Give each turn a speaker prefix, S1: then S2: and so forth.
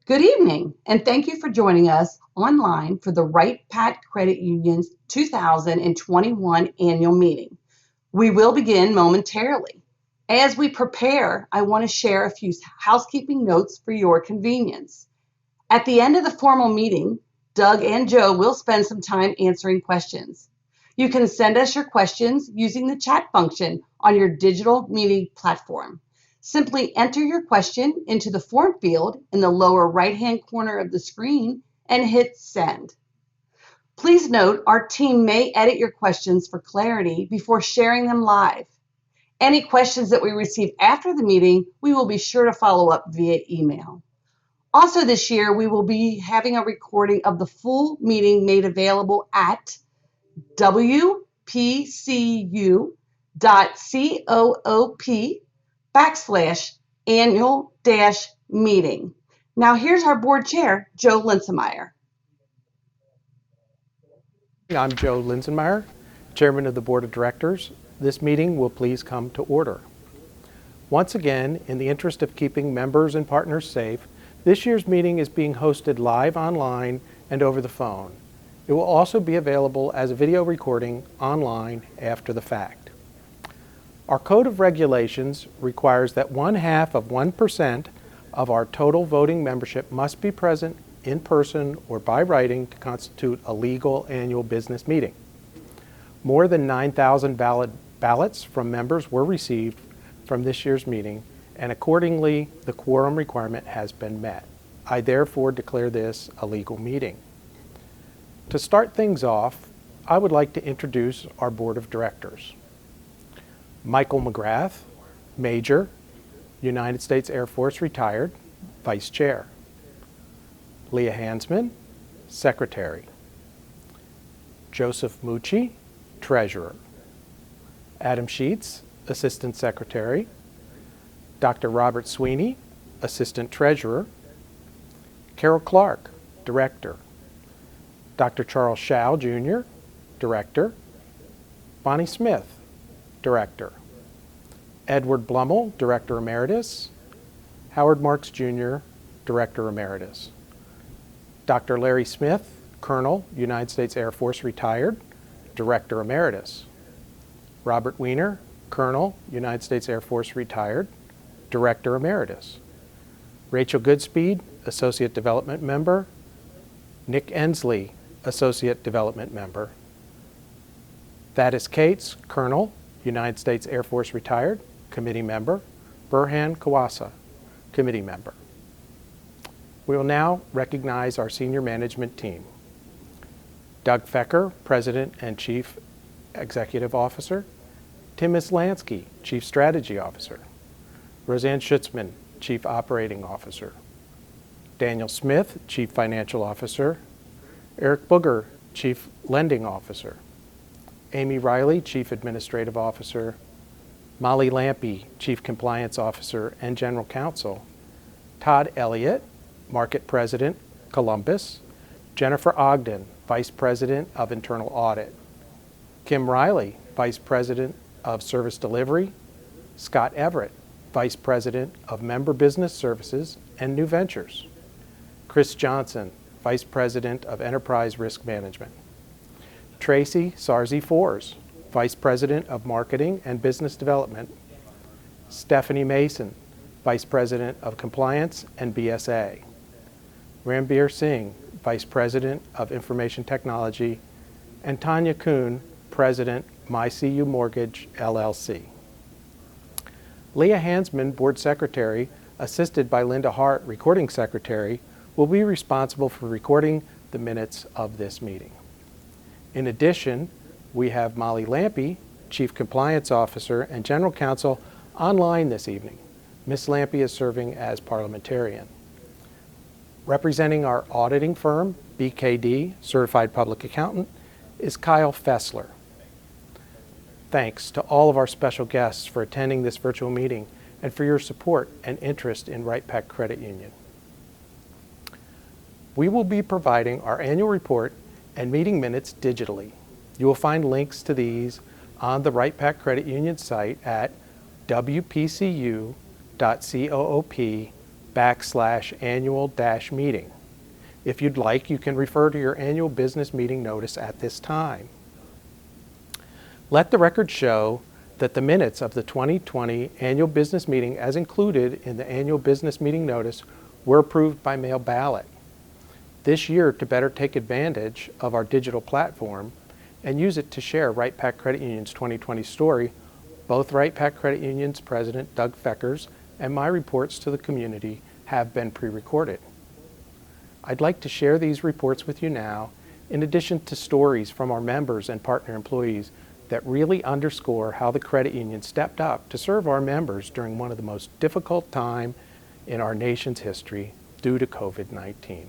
S1: Good evening, and thank you for joining us online for the Wright-Patt Credit Union's 2021 annual meeting. We will begin momentarily. As we prepare, I want to share a few housekeeping notes for your convenience. At the end of the formal meeting, Doug and Joe will spend some time answering questions. You can send us your questions using the chat function on your digital meeting platform. Simply enter your question into the form field in the lower right-hand corner of the screen and hit send. Please note our team may edit your questions for clarity before sharing them live. Any questions that we receive after the meeting, we will be sure to follow up via email. Also this year, we will be having a recording of the full meeting made available at wpcu.coop/annual-meeting. Now here's our board chair, Joe Linsenmeyer.
S2: I'm Joe Linsenmeyer, Chairman of the Board of Directors. This meeting will please come to order. Once again, in the interest of keeping members and partners safe, this year's meeting is being hosted live online and over the phone. It will also be available as a video recording online after the fact. Our Code of Regulations requires that 0.5% of our total voting membership must be present in person or by writing to constitute a legal annual business meeting. More than 9,000 ballots from members were received from this year's meeting, and accordingly, the quorum requirement has been met. I therefore declare this a legal meeting. To start things off, I would like to introduce our Board of Directors. Michael McGrath, Major, United States Air Force retired, Vice Chair. Leah Hansman, Secretary. Joseph Mucci, Treasurer. Adam Sheets, Assistant Secretary. Dr. Robert Sweeney, Assistant Treasurer. Carol Clark, Director. Dr. Charles Schau, Jr., Director. Bonnie Smith, Director. Edward Blummel, Director Emeritus. Howard Marks, Jr., Director Emeritus. Dr. Larry Smith, Colonel, United States Air Force retired, Director Emeritus. Robert Weiner, Colonel, United States Air Force retired, Director Emeritus. Rachel Goodspeed, Associate Development Member. Nick Ensley, Associate Development Member. Thaddeus Cates, Colonel, United States Air Force retired, Committee Member. Burhan Kawasa, Committee Member. We will now recognize our senior management team. Doug Fecker, President and Chief Executive Officer. Tim Islansky, Chief Strategy Officer. Roseanne Schutzman, Chief Operating Officer. Daniel Smith, Chief Financial Officer. Eric Booger, Chief Lending Officer. Amy Riley, Chief Administrative Officer. Molly Lampe, Chief Compliance Officer and General Counsel. Todd Elliott, Market President, Columbus. Jennifer Ogden, Vice President of Internal Audit. Kim Riley, Vice President of Service Delivery. Scott Everett, Vice President of Member Business Services and New Ventures. Chris Johnson, Vice President of Enterprise Risk Management. Tracy Sarzi-Fors, Vice President of Marketing and Business Development. Stephanie Mason, Vice President of Compliance and BSA. Ranbir Singh, Vice President of Information Technology, and Tanya Kuhn, President, MyCU Mortgage, LLC. Leah Hansman, Board Secretary, assisted by Linda Hart, Recording Secretary, will be responsible for recording the minutes of this meeting. In addition, we have Molly Lampe, Chief Compliance Officer and General Counsel, online this evening. Ms. Lampe is serving as parliamentarian. Representing our auditing firm, BKD, Certified Public Accountant, is Kyle Fessler. Thanks to all of our special guests for attending this virtual meeting and for your support and interest in Wright-Patt Credit Union. We will be providing our annual report and meeting minutes digitally. You will find links to these on the Wright-Patt Credit Union site at wpcu.coop/annual-meeting. /annual-meeting. If you'd like, you can refer to your annual business meeting notice at this time. Let the record show that the minutes of the 2020 annual business meeting as included in the annual business meeting notice were approved by mail ballot. This year, to better take advantage of our digital platform and use it to share Wright-Patt Credit Union's 2020 story, both Wright-Patt Credit Union's President Doug Feckers and my reports to the community have been pre-recorded. I'd like to share these reports with you now, in addition to stories from our members and partner employees that really underscore how the credit union stepped up to serve our members during one of the most difficult times in our nation's history due to COVID-19.